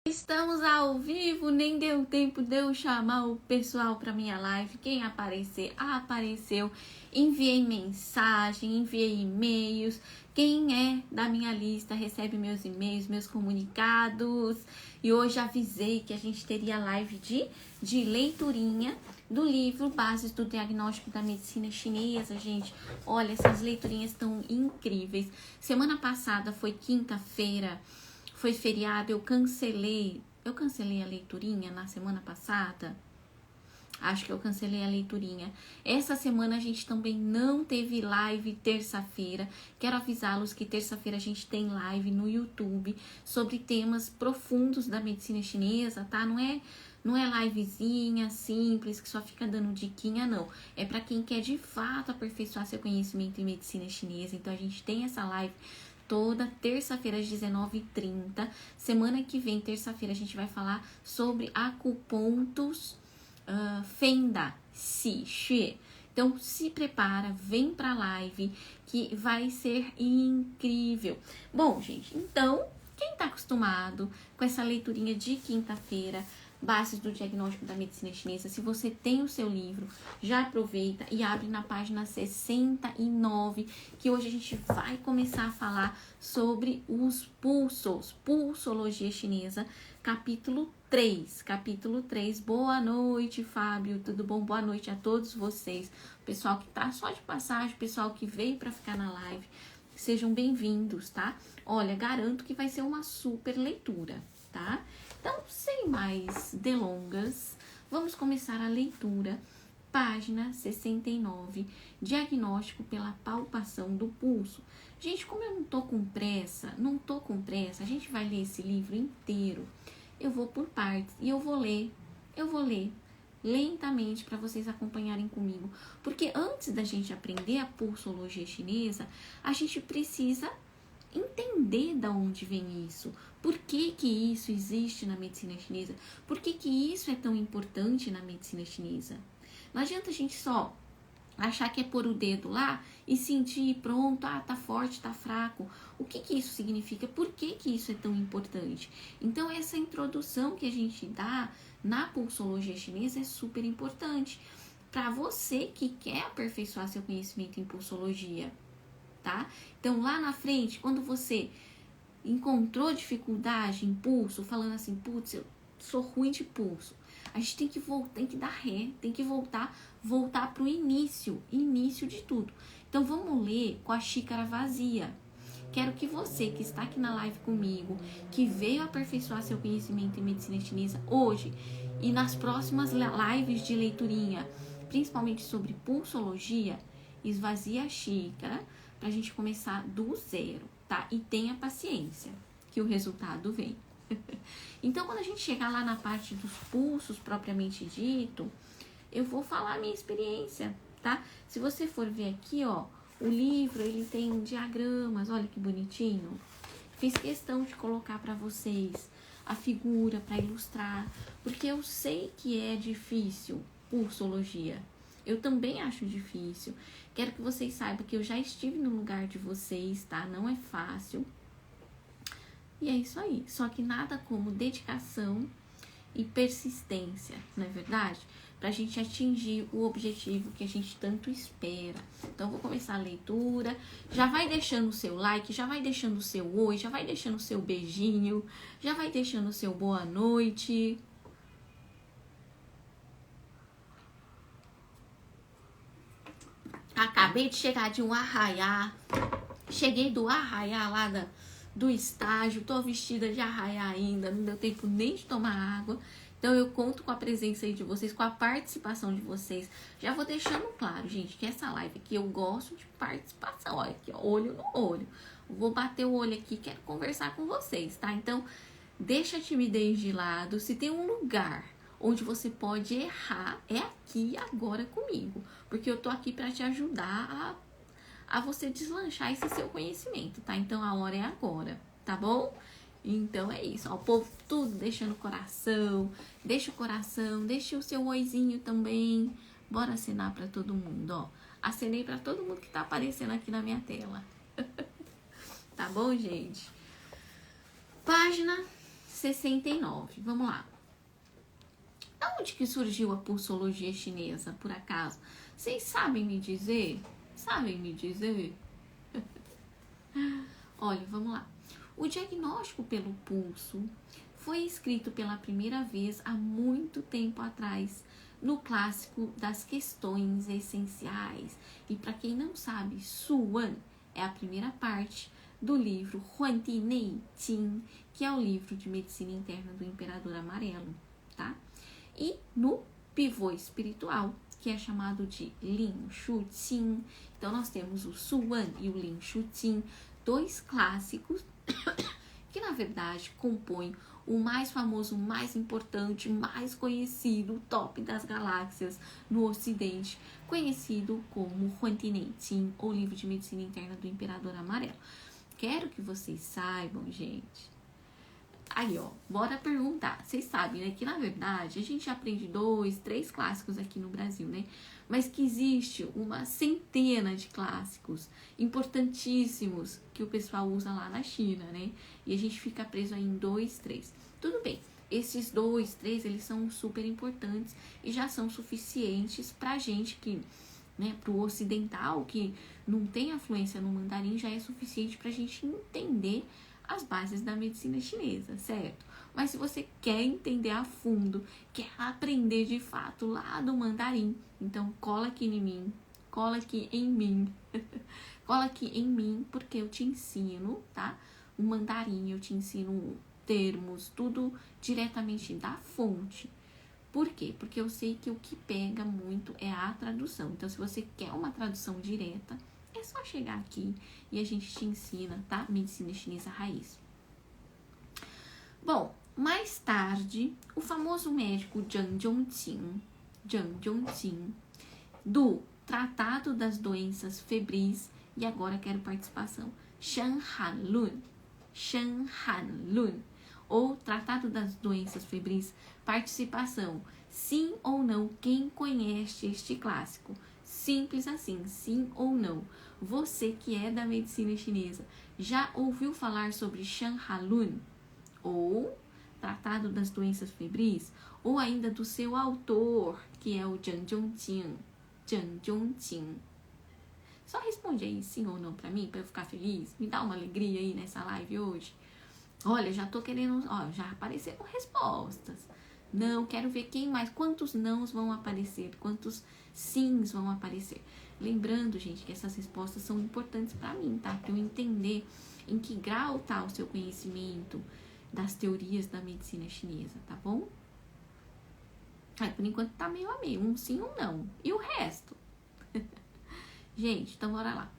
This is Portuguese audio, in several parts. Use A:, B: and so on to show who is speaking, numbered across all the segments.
A: Estamos ao vivo, nem deu tempo de eu chamar o pessoal para minha live. Quem aparecer, apareceu. Enviei mensagem, enviei e-mails. Quem é da minha lista recebe meus e-mails, meus comunicados. E hoje avisei que a gente teria live de leiturinha do livro Bases do Diagnóstico da Medicina Chinesa, gente. Olha, essas leiturinhas estão incríveis. Semana passada foi quinta-feira. Foi feriado, eu cancelei a leiturinha na semana passada. Acho que eu cancelei a leiturinha. Essa semana a gente também não teve live terça-feira. Quero avisá-los que terça-feira a gente tem live no YouTube sobre temas profundos da medicina chinesa, tá? Não é livezinha simples que só fica dando diquinha, não. É para quem quer de fato aperfeiçoar seu conhecimento em medicina chinesa. Então a gente tem essa live toda terça-feira às 19h30. Semana que vem, terça-feira, a gente vai falar sobre acupontos Fenda, Si, Xue. Então, se prepara, vem pra live, que vai ser incrível. Bom, gente, então, quem tá acostumado com essa leiturinha de quinta-feira, Bases do Diagnóstico da Medicina Chinesa, se você tem o seu livro, já aproveita e abre na página 69, que hoje a gente vai começar a falar sobre os pulsos, pulsologia chinesa, capítulo 3. Boa noite, Fábio, tudo bom? Boa noite a todos vocês, pessoal que tá só de passagem, pessoal que veio para ficar na live, sejam bem-vindos, tá? Olha, garanto que vai ser uma super leitura, tá? Então, sem mais delongas, vamos começar a leitura, página 69, diagnóstico pela palpação do pulso. Gente, como eu não tô com pressa, a gente vai ler esse livro inteiro. Eu vou por partes e eu vou ler lentamente para vocês acompanharem comigo. Porque antes da gente aprender a pulsologia chinesa, a gente precisa entender de onde vem isso, por que isso existe na medicina chinesa, por que isso é tão importante na medicina chinesa. Não adianta a gente só achar que é pôr o dedo lá e sentir, pronto, tá forte, tá fraco. O que isso significa? Por que isso é tão importante? Então, essa introdução que a gente dá na pulsologia chinesa é super importante para você que quer aperfeiçoar seu conhecimento em pulsologia. Tá? Então, lá na frente, quando você encontrou dificuldade em pulso, falando assim, putz, eu sou ruim de pulso, a gente tem que voltar, tem que dar ré, tem que voltar para o início de tudo. Então, vamos ler com a xícara vazia. Quero que você que está aqui na live comigo, que veio aperfeiçoar seu conhecimento em medicina chinesa hoje e nas próximas lives de leiturinha, principalmente sobre pulsologia, esvazie a xícara, pra gente começar do zero, tá? E tenha paciência, que o resultado vem. Então, quando a gente chegar lá na parte dos pulsos propriamente dito, eu vou falar a minha experiência, tá? Se você for ver aqui, ó, o livro, ele tem diagramas, olha que bonitinho. Fiz questão de colocar pra vocês a figura para ilustrar, porque eu sei que é difícil pulsologia. Eu também acho difícil. Quero que vocês saibam que eu já estive no lugar de vocês, tá? Não é fácil. E é isso aí. Só que nada como dedicação e persistência, não é verdade? Pra gente atingir o objetivo que a gente tanto espera. Então, eu vou começar a leitura. Já vai deixando o seu like, já vai deixando o seu oi, já vai deixando o seu beijinho, já vai deixando o seu boa noite. Acabei de chegar de um arraiá. Cheguei do arraiá lá do estágio. Tô vestida de arraiá ainda. Não deu tempo nem de tomar água. Então eu conto com a presença aí de vocês, com a participação de vocês. Já vou deixando claro, gente, que essa live aqui eu gosto de participação. Olha aqui, ó, olho no olho. Vou bater o olho aqui, quero conversar com vocês, tá? Então, deixa a timidez de lado. Se tem um lugar onde você pode errar, é aqui agora comigo, porque eu tô aqui para te ajudar a você deslanchar esse seu conhecimento, tá? Então a hora é agora, tá bom? Então é isso, ó, o povo tudo deixando o coração, deixa o seu oizinho também, bora acenar para todo mundo, ó, acenei para todo mundo que tá aparecendo aqui na minha tela, tá bom, gente? Página 69. Vamos lá. Onde que surgiu a pulsologia chinesa, por acaso? Vocês sabem me dizer? Sabem me dizer? Olha, vamos lá. O diagnóstico pelo pulso foi escrito pela primeira vez há muito tempo atrás, no clássico das questões essenciais. E para quem não sabe, Suan é a primeira parte do livro Huanti Nei Qing, que é o livro de medicina interna do Imperador Amarelo, tá? E no pivô espiritual, que é chamado de Lin Shu Qing. Então nós temos o Suan e o Lin Shu Qing, dois clássicos que na verdade compõem o mais famoso, mais importante, mais conhecido, top das galáxias no Ocidente, conhecido como Huanti Nei Qing, ou Livro de Medicina Interna do Imperador Amarelo. Quero que vocês saibam, gente. Aí, ó, bora perguntar. Vocês sabem, né, que na verdade a gente aprende 2, 3 clássicos aqui no Brasil, né? Mas que existe uma centena de clássicos importantíssimos que o pessoal usa lá na China, né? E a gente fica preso aí em 2, 3. Tudo bem, esses 2, 3, eles são super importantes e já são suficientes pra gente que, né, pro ocidental que não tem afluência no mandarim, já é suficiente pra gente entender as bases da medicina chinesa, certo? Mas se você quer entender a fundo, quer aprender de fato lá do mandarim, então cola aqui em mim, cola aqui em mim, cola aqui em mim, porque eu te ensino, tá? O mandarim, eu te ensino termos, tudo diretamente da fonte. Por quê? Porque eu sei que o que pega muito é a tradução. Então, se você quer uma tradução direta, é só chegar aqui e a gente te ensina, tá? Medicina chinesa raiz. Bom, mais tarde, o famoso médico Zhang Zhongqing, do Tratado das Doenças Febris, e agora quero participação, Shan Han Lun, ou Tratado das Doenças Febris, participação, sim ou não, quem conhece este clássico? Simples assim, sim ou não. Você que é da medicina chinesa, já ouviu falar sobre Shan Han, ou Tratado das Doenças Febris, ou ainda do seu autor, que é o Zhang Zhongqing? Só responde aí sim ou não pra mim, pra eu ficar feliz. Me dá uma alegria aí nessa live hoje. Olha, já tô querendo, ó, já apareceram respostas. Não, quero ver quem mais, quantos nãos vão aparecer, quantos sims vão aparecer. Lembrando, gente, que essas respostas são importantes pra mim, tá? Pra eu entender em que grau tá o seu conhecimento das teorias da medicina chinesa, tá bom? Aí, por enquanto tá meio a meio, um sim, um não. E o resto? Gente, então bora lá.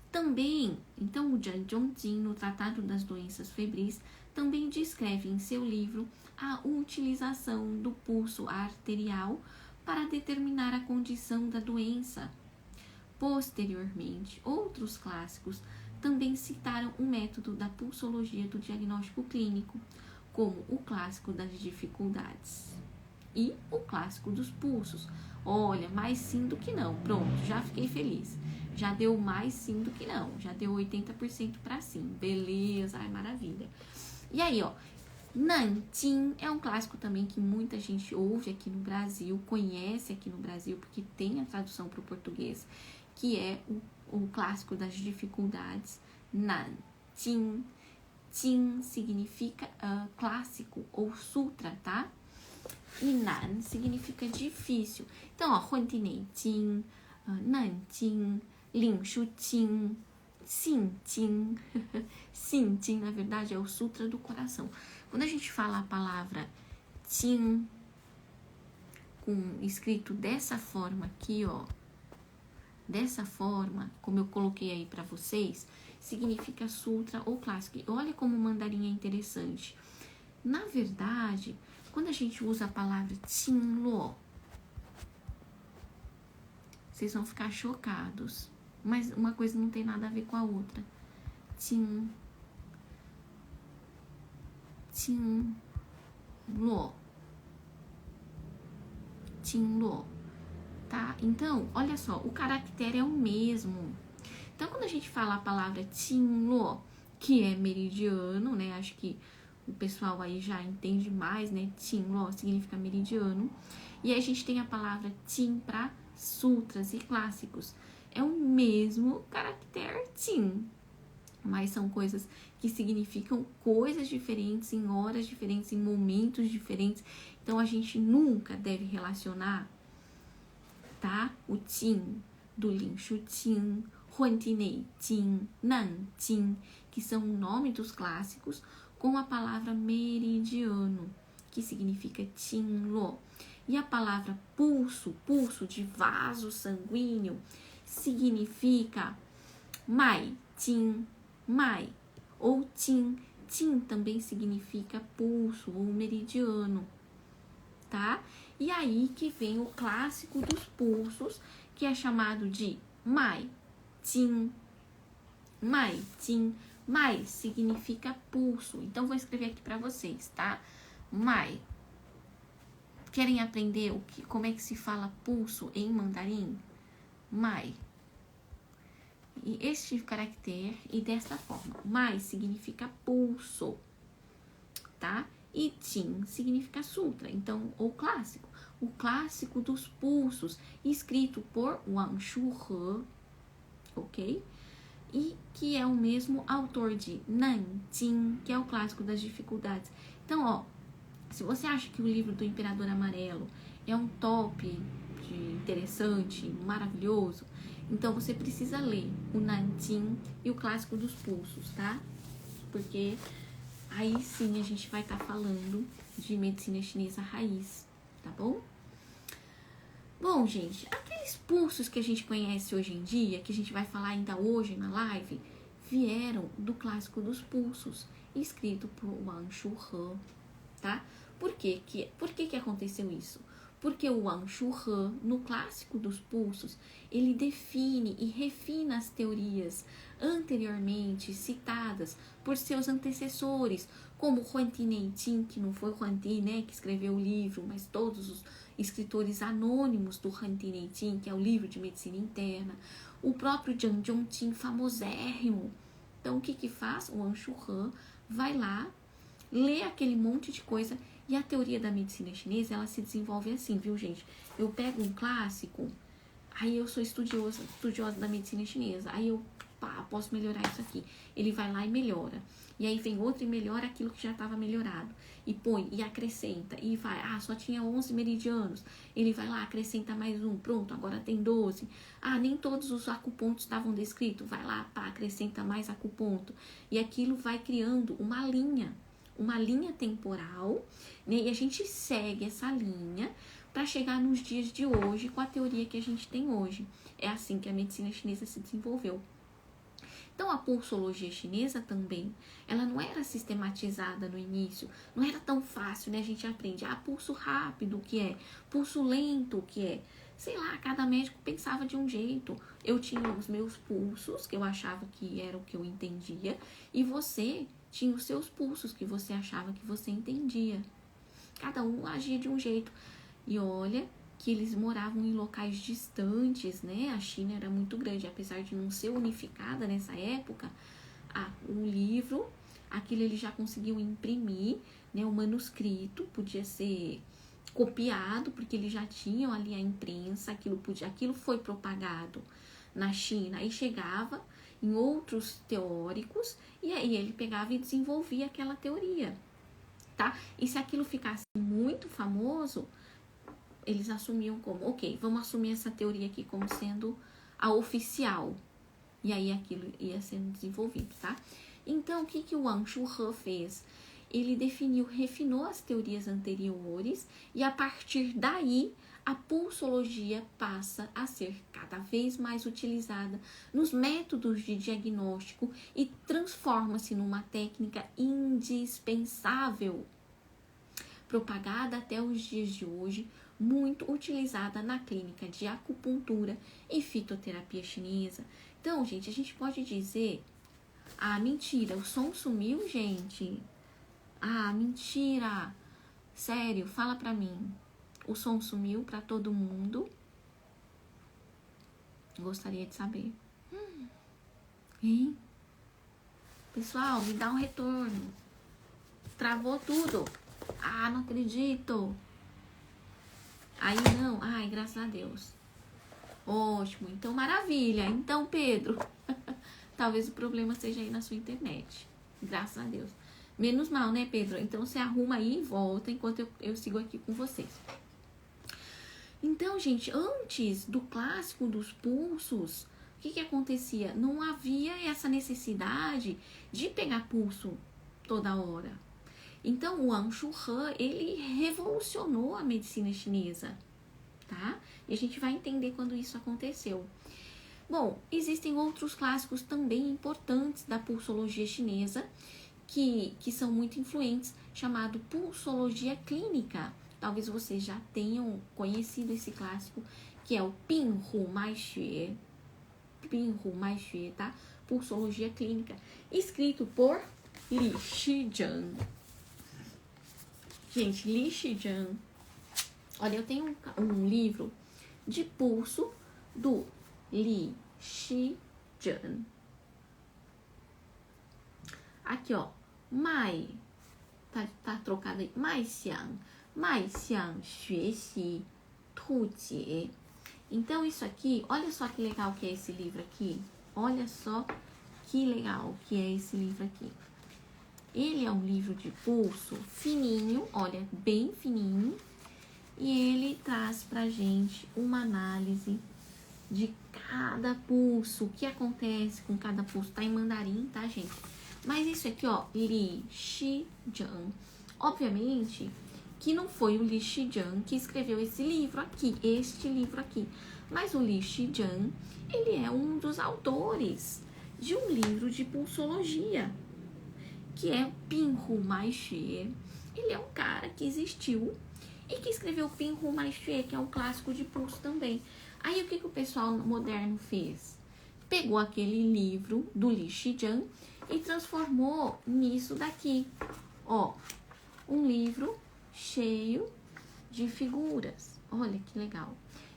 A: Também, então, o Zhang Zhongqing, no Tratado das Doenças Febris, também descreve em seu livro a utilização do pulso arterial para determinar a condição da doença. Posteriormente, outros clássicos também citaram o método da pulsologia do diagnóstico clínico, como o clássico das dificuldades e o clássico dos pulsos. Olha, mais sim do que não. Pronto, já fiquei feliz. Já deu mais sim do que não. Já deu 80% para sim. Beleza, ai, maravilha. E aí, ó, Nanjing é um clássico também que muita gente ouve aqui no Brasil, conhece aqui no Brasil, porque tem a tradução para o português, que é o clássico das dificuldades. Nanjing. Jing significa clássico ou sutra, tá? E Nan significa difícil. Então, ó, Huanti Nei Qing, Nanjing, Lin Shu Qing, Xin Jing. Xin Jing, na verdade, é o Sutra do Coração. Quando a gente fala a palavra Qing, escrito dessa forma aqui, ó, dessa forma, como eu coloquei aí pra vocês, significa sutra ou clássico. Olha como o mandarim é interessante. Na verdade, quando a gente usa a palavra Qingluo, vocês vão ficar chocados. Mas uma coisa não tem nada a ver com a outra. Qingluo. Tá? Então, olha só, o caractere é o mesmo. Então, quando a gente fala a palavra Qingluo, que é meridiano, né? Acho que o pessoal aí já entende mais, né? Qinluo significa meridiano. E aí a gente tem a palavra Qin para sutras e clássicos. É o mesmo caractere Qin, mas são coisas que significam coisas diferentes, em horas diferentes, em momentos diferentes. Então a gente nunca deve relacionar, tá? O Qin do Lin Shu Qin, Huantinei Qin, Nan Qin, que são o nome dos clássicos, com a palavra meridiano, que significa Qinluo. E a palavra pulso, pulso de vaso sanguíneo, significa Mai Qin, Mai ou Qin. Qin também significa pulso ou meridiano, tá? E aí que vem o clássico dos pulsos, que é chamado de Mai Qin. Mai Qin. Mai significa pulso. Então, vou escrever aqui para vocês, tá? Mai. Querem aprender como é que se fala pulso em mandarim? Mai. E este caractere, e desta forma. Mai significa pulso, tá? E Qin significa sutra. Então, o clássico dos pulsos, escrito por Wang Shuhe, ok? E que é o mesmo autor de Nanjing, que é o clássico das dificuldades. Então, ó, se você acha que o livro do Imperador Amarelo é um top de interessante, maravilhoso, então você precisa ler o Nanjing e o clássico dos pulsos, tá? Porque aí sim a gente vai estar falando de medicina chinesa raiz, tá bom? Bom, gente, aqueles pulsos que a gente conhece hoje em dia, que a gente vai falar ainda hoje na live, vieram do clássico dos pulsos, escrito por Wang Shuhe, tá? Por que aconteceu isso? Porque o Wang Shuhe, no clássico dos pulsos, ele define e refina as teorias anteriormente citadas por seus antecessores, como Huantinei Qin, que não foi Huanti, né, que escreveu o livro, mas todos os escritores anônimos do Huantinei Qin, que é o livro de medicina interna, o próprio Zhang Zhongqin, famosérrimo. Então, o que faz? O Wang Shuhe vai lá, lê aquele monte de coisa, e a teoria da medicina chinesa, ela se desenvolve assim, viu, gente? Eu pego um clássico, aí eu sou estudiosa da medicina chinesa, aí eu posso melhorar isso aqui. Ele vai lá e melhora. E aí vem outro e melhora aquilo que já estava melhorado. E põe, e acrescenta, e vai. Só tinha 11 meridianos. Ele vai lá, acrescenta mais um. Pronto, agora tem 12. Nem todos os acupontos estavam descritos. Vai lá, acrescenta mais acuponto. E aquilo vai criando uma linha temporal, né? E a gente segue essa linha para chegar nos dias de hoje com a teoria que a gente tem hoje. É assim que a medicina chinesa se desenvolveu. Então, a pulsologia chinesa também, ela não era sistematizada no início, não era tão fácil, né? A gente aprende, pulso rápido, o que é? Pulso lento, o que é? Sei lá, cada médico pensava de um jeito. Eu tinha os meus pulsos, que eu achava que era o que eu entendia, e você tinha os seus pulsos, que você achava que você entendia. Cada um agia de um jeito. E olha que eles moravam em locais distantes, né? A China era muito grande, apesar de não ser unificada nessa época, o livro, aquilo ele já conseguiu imprimir, né? O manuscrito podia ser copiado, porque eles já tinham ali a imprensa, aquilo foi propagado na China, aí chegava em outros teóricos, e aí ele pegava e desenvolvia aquela teoria, tá? E se aquilo ficasse muito famoso, eles assumiam como, ok, vamos assumir essa teoria aqui como sendo a oficial. E aí aquilo ia sendo desenvolvido, tá? Então, o que o Wang Shuhe fez? Ele refinou as teorias anteriores e a partir daí a pulsologia passa a ser cada vez mais utilizada nos métodos de diagnóstico e transforma-se numa técnica indispensável, propagada até os dias de hoje, muito utilizada na clínica de acupuntura e fitoterapia chinesa. Então, gente, a gente pode dizer, mentira, o som sumiu, gente. Mentira. Sério, fala pra mim. O som sumiu pra todo mundo. Gostaria de saber. Hein? Pessoal, me dá um retorno. travou tudo. Ah, não acredito. Aí não. Ai, graças a Deus. Ótimo. Então, maravilha. Então, Pedro, talvez o problema seja aí na sua internet. Graças a Deus. Menos mal, né, Pedro? Então, você arruma aí e volta enquanto eu sigo aqui com vocês. Então, gente, antes do clássico dos pulsos, o que acontecia? Não havia essa necessidade de pegar pulso toda hora. Então, o An Shu He, ele revolucionou a medicina chinesa, tá? E a gente vai entender quando isso aconteceu. Bom, existem outros clássicos também importantes da pulsologia chinesa, que são muito influentes, chamado Pulsologia Clínica. Talvez vocês já tenham conhecido esse clássico, que é o Pinhu Mai Xue. Pinhu Mai Xue, tá? Pulsologia Clínica, escrito por Li Shijian. Gente, Li Shijian. Olha, eu tenho um livro de pulso do Li Shijian. Aqui, ó. Mai. Tá trocado aí. Mai Xiang Xue Xi Tu Jie. Então, isso aqui, olha só que legal que é esse livro aqui. Olha só que legal que é esse livro aqui. Ele é um livro de pulso fininho, olha, bem fininho. E ele traz pra gente uma análise de cada pulso. O que acontece com cada pulso. Tá em mandarim, tá, gente? Mas isso aqui, ó, Li Shijian. Obviamente que não foi o Li Shijian que escreveu esse livro aqui, este livro aqui. Mas o Li Shijian, ele é um dos autores de um livro de pulsologia, que é Pinhu Mai Xue. Ele é um cara que existiu e que escreveu Pinhu Mai Xue, que é um clássico de pulso também. Aí o que o pessoal moderno fez? Pegou aquele livro do Li Shijian e transformou nisso daqui. Ó, um livro cheio de figuras. Olha que legal.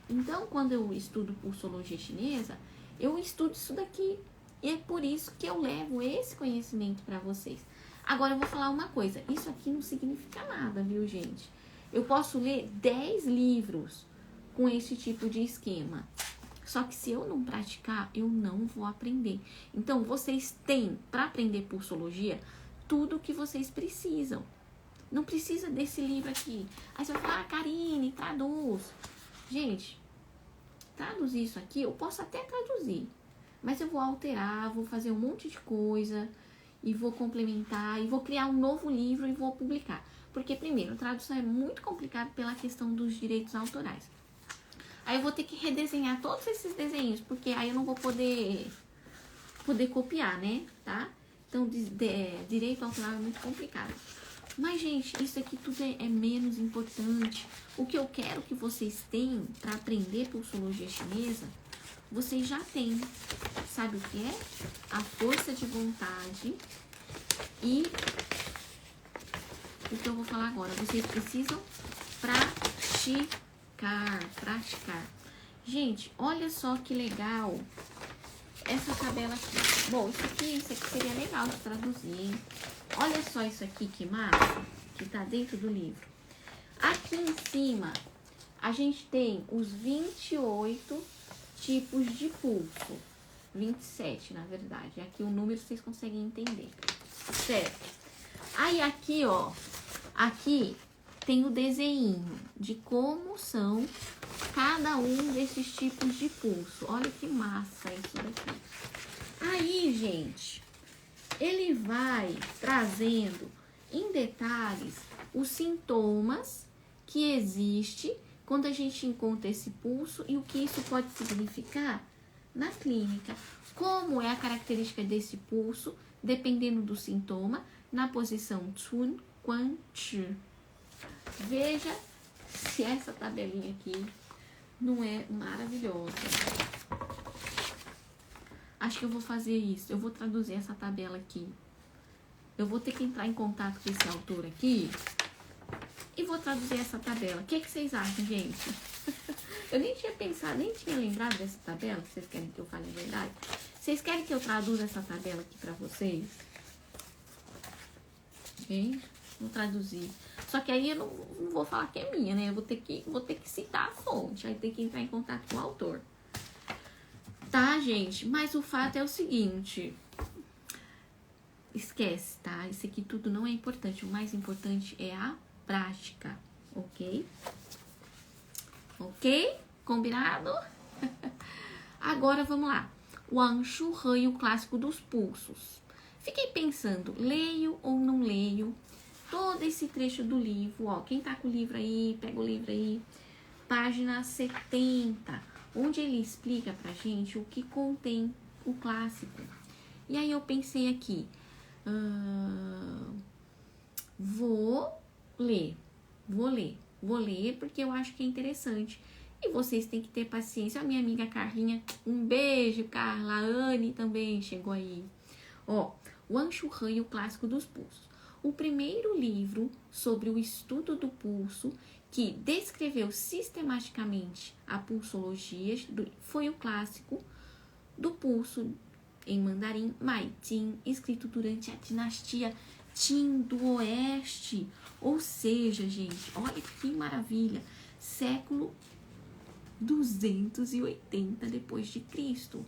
A: Então, quando eu estudo pulsologia chinesa, eu estudo isso daqui. E é por isso que eu levo esse conhecimento para vocês. Agora, eu vou falar uma coisa. Isso aqui não significa nada, viu, gente? Eu posso ler 10 livros com esse tipo de esquema. Só que se eu não praticar, eu não vou aprender. Então, vocês têm, para aprender pulsologia, tudo o que vocês precisam. Não precisa desse livro aqui. Aí você vai falar, Karine, traduz. Gente, traduzir isso aqui, eu posso até traduzir. Mas eu vou alterar, vou fazer um monte de coisa e vou complementar e vou criar um novo livro e vou publicar. Porque, primeiro, a tradução é muito complicada pela questão dos direitos autorais. Aí eu vou ter que redesenhar todos esses desenhos, porque aí eu não vou poder copiar, né? Tá? Então, direito autoral é muito complicado. Mas, gente, isso aqui tudo é menos importante. O que eu quero que vocês tenham para aprender pulsologia chinesa, vocês já têm. Sabe o que é? A força de vontade e o que eu vou falar agora. Vocês precisam praticar. Gente, olha só que legal essa tabela aqui. Bom, isso aqui seria legal de traduzir, hein? Olha só isso aqui, que massa, que tá dentro do livro. Aqui em cima, a gente tem os 28 tipos de pulso. 27, na verdade. Aqui o número vocês conseguem entender. Certo? Aí aqui, ó, aqui tem o desenho de como são cada um desses tipos de pulso. Olha que massa isso daqui. Aí, gente, ele vai trazendo em detalhes os sintomas que existem quando a gente encontra esse pulso e o que isso pode significar na clínica. Como é a característica desse pulso, dependendo do sintoma, na posição Chun, Quan, Chi. Veja se essa tabelinha aqui não é maravilhosa. Acho que eu vou fazer isso. Eu vou traduzir essa tabela aqui. Eu vou ter que entrar em contato com esse autor aqui e vou traduzir essa tabela. O que vocês acham, gente? Eu nem tinha pensado, nem tinha lembrado dessa tabela. Vocês querem que eu fale a verdade? Vocês querem que eu traduza essa tabela aqui pra vocês? Gente, Vou traduzir. Só que aí eu não vou falar que é minha, né? Eu vou ter que citar a fonte. Aí tem que entrar em contato com o autor. Tá, gente? Mas o fato é o seguinte. Esquece, tá? Isso aqui tudo não é importante. O mais importante é a prática, ok? Ok? Combinado? Agora vamos lá. O Anshu Han e o clássico dos pulsos. Fiquei pensando, leio ou não leio todo esse trecho do livro, ó. Quem tá com o livro aí, pega o livro aí. Página 70, onde ele explica pra gente o que contém o clássico. E aí eu pensei aqui, vou ler porque eu acho que é interessante. E vocês têm que ter paciência. A minha amiga Carlinha, um beijo, Carla. A Anne também chegou aí. Ó, o Anshu Han e o clássico dos pulsos. O primeiro livro sobre o estudo do pulso, que descreveu sistematicamente a pulsologia, foi o clássico do pulso em mandarim Maitin, escrito durante a dinastia Qin do Oeste. Ou seja, gente, olha que maravilha, século 280 depois de Cristo.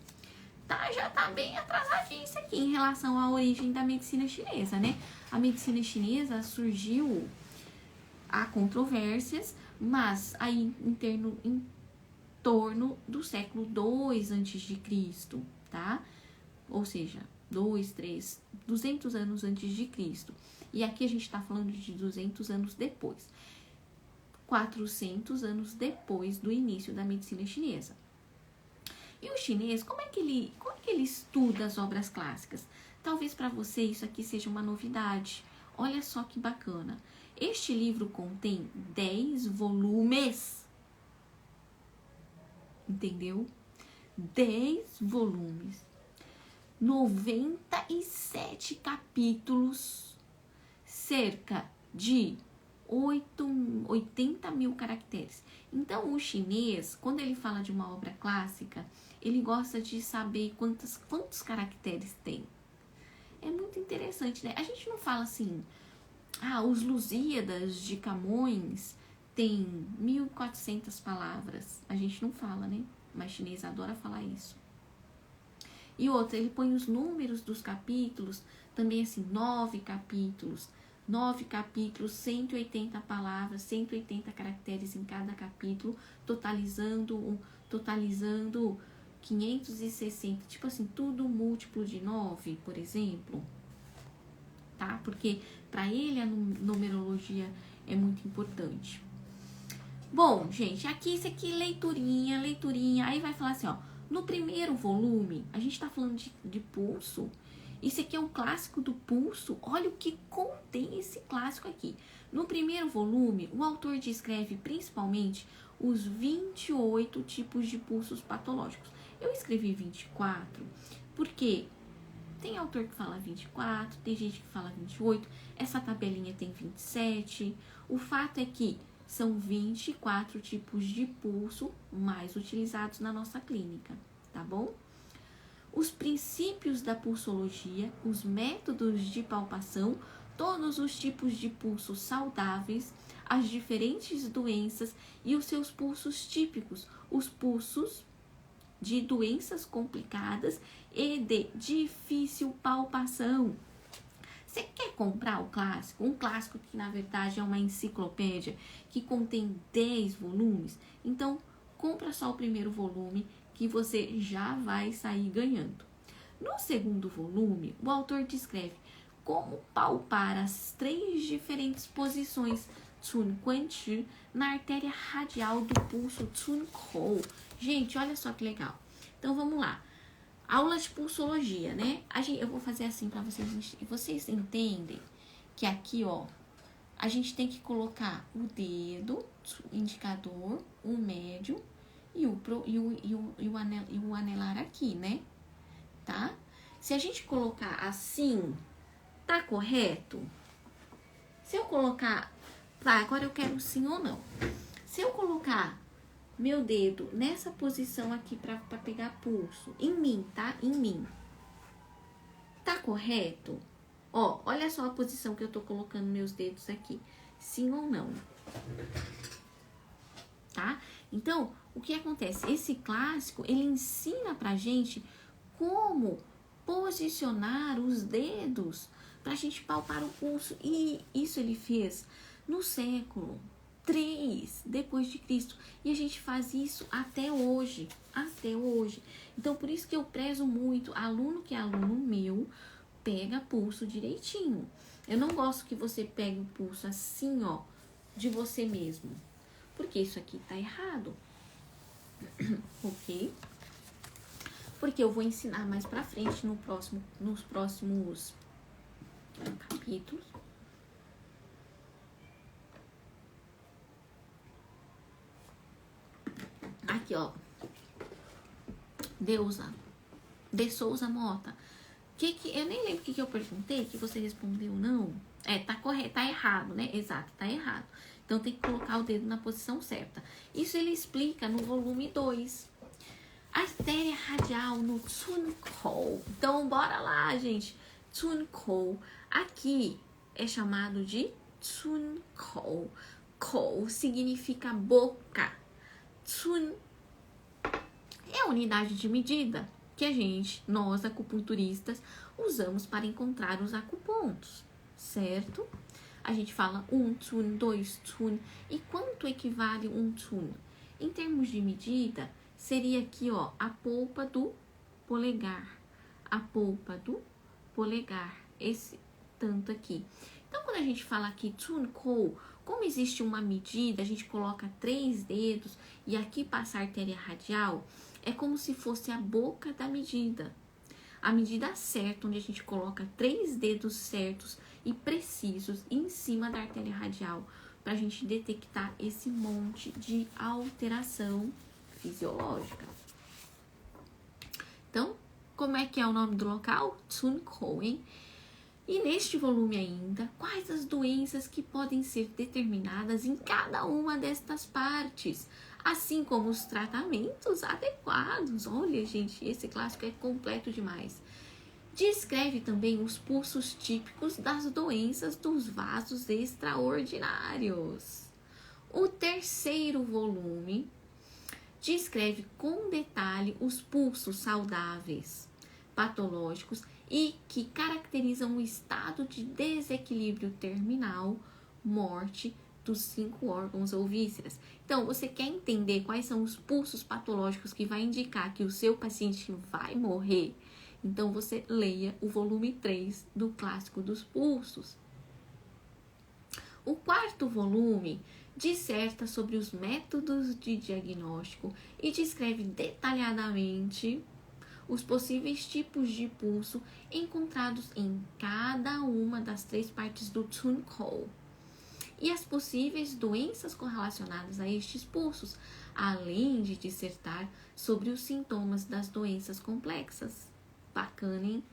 A: Tá, já tá bem atrasadinho isso aqui em relação à origem da medicina chinesa, né? A medicina chinesa surgiu, há controvérsias, mas aí em torno do século 2 antes de Cristo, tá? Ou seja, 200 anos antes de Cristo. E aqui a gente tá falando de 200 anos depois. 400 anos depois do início da medicina chinesa. E o chinês, como é que ele estuda as obras clássicas? Talvez para você isso aqui seja uma novidade. Olha só que bacana. Este livro contém 10 volumes. Entendeu? 10 volumes. 97 capítulos. Cerca de 80 mil caracteres. Então, o chinês, quando ele fala de uma obra clássica, ele gosta de saber quantos caracteres tem. É muito interessante, né? A gente não fala assim, os Lusíadas de Camões tem 1.400 palavras. A gente não fala, né? Mas chinês adora falar isso. E outra, ele põe os números dos capítulos, também assim, 9 capítulos, 180 palavras, 180 caracteres em cada capítulo, totalizando 560, tipo assim, tudo múltiplo de 9, por exemplo, tá? Porque para ele a numerologia é muito importante. Bom, gente, isso aqui, leiturinha, aí vai falar assim, ó, no primeiro volume, a gente tá falando de pulso. Isso aqui é um clássico do pulso. Olha o que contém esse clássico aqui. No primeiro volume, o autor descreve principalmente os 28 tipos de pulsos patológicos. Eu escrevi 24 porque tem autor que fala 24, tem gente que fala 28. Essa tabelinha tem 27. O fato é que são 24 tipos de pulso mais utilizados na nossa clínica, tá bom? Os princípios da pulsologia, os métodos de palpação, todos os tipos de pulsos saudáveis, as diferentes doenças e os seus pulsos típicos, os pulsos de doenças complicadas e de difícil palpação. Você quer comprar o clássico? Um clássico que na verdade é uma enciclopédia que contém 10 volumes? Então, compra só o primeiro volume que você já vai sair ganhando. No segundo volume, o autor descreve como palpar as 3 diferentes posições Tsun Quan Chi na artéria radial do pulso Tsun Kou. Gente, olha só que legal. Então, vamos lá. Aula de pulsologia, né? Eu vou fazer assim para vocês. Vocês entendem que aqui, ó, a gente tem que colocar o dedo, o indicador, o médio e o anelar aqui, né? Tá? Se a gente colocar assim, tá correto? Se eu colocar... Tá, agora eu quero sim ou não. Se eu colocar meu dedo nessa posição aqui pra pegar pulso, em mim, tá? Em mim. Tá correto? Ó, olha só a posição que eu tô colocando meus dedos aqui. Sim ou não? Tá? Então, o que acontece? Esse clássico, ele ensina pra gente como posicionar os dedos pra gente palpar o pulso. E isso ele fez no século 3 depois de Cristo. E a gente faz isso até hoje. Até hoje. Então, por isso que eu prezo muito. Aluno que é aluno meu, pega pulso direitinho. Eu não gosto que você pegue o pulso assim, ó, de você mesmo. Porque isso aqui tá errado. Ok? Porque eu vou ensinar mais pra frente nos próximos capítulos. Aqui, ó. Deusa. De Souza Mota. Eu nem lembro o que eu perguntei, que você respondeu não. Tá correto, tá errado, né? Exato, tá errado. Então tem que colocar o dedo na posição certa. Isso ele explica no volume 2. Artéria radial no Tsunkou. Então bora lá, gente. Tsunkou. Aqui é chamado de Tsunkou. Kou significa boca. Tsun é a unidade de medida que nós acupunturistas, usamos para encontrar os acupontos, certo? A gente fala 1 tsun, 2 tsun. E quanto equivale 1 tsun? Em termos de medida, seria aqui, ó, a polpa do polegar. A polpa do polegar. Esse tanto aqui. Então, quando a gente fala aqui Tsunkou, como existe uma medida, a gente coloca 3 dedos e aqui passa a artéria radial, é como se fosse a boca da medida. A medida certa, onde a gente coloca 3 dedos certos e precisos em cima da artéria radial, para a gente detectar esse monte de alteração fisiológica. Então, como é que é o nome do local? Tsunkou, hein? E neste volume ainda, quais as doenças que podem ser determinadas em cada uma destas partes, assim como os tratamentos adequados. Olha, gente, esse clássico é completo demais. Descreve também os pulsos típicos das doenças dos vasos extraordinários. O terceiro volume descreve com detalhe os pulsos saudáveis, patológicos e que caracterizam o estado de desequilíbrio terminal, morte dos 5 órgãos ou vísceras. Então, você quer entender quais são os pulsos patológicos que vai indicar que o seu paciente vai morrer? Então, você leia o volume 3 do Clássico dos Pulsos. O quarto volume disserta sobre os métodos de diagnóstico e descreve detalhadamente os possíveis tipos de pulso encontrados em cada uma das 3 partes do Tsunkou e as possíveis doenças correlacionadas a estes pulsos, além de dissertar sobre os sintomas das doenças complexas. Bacana, hein?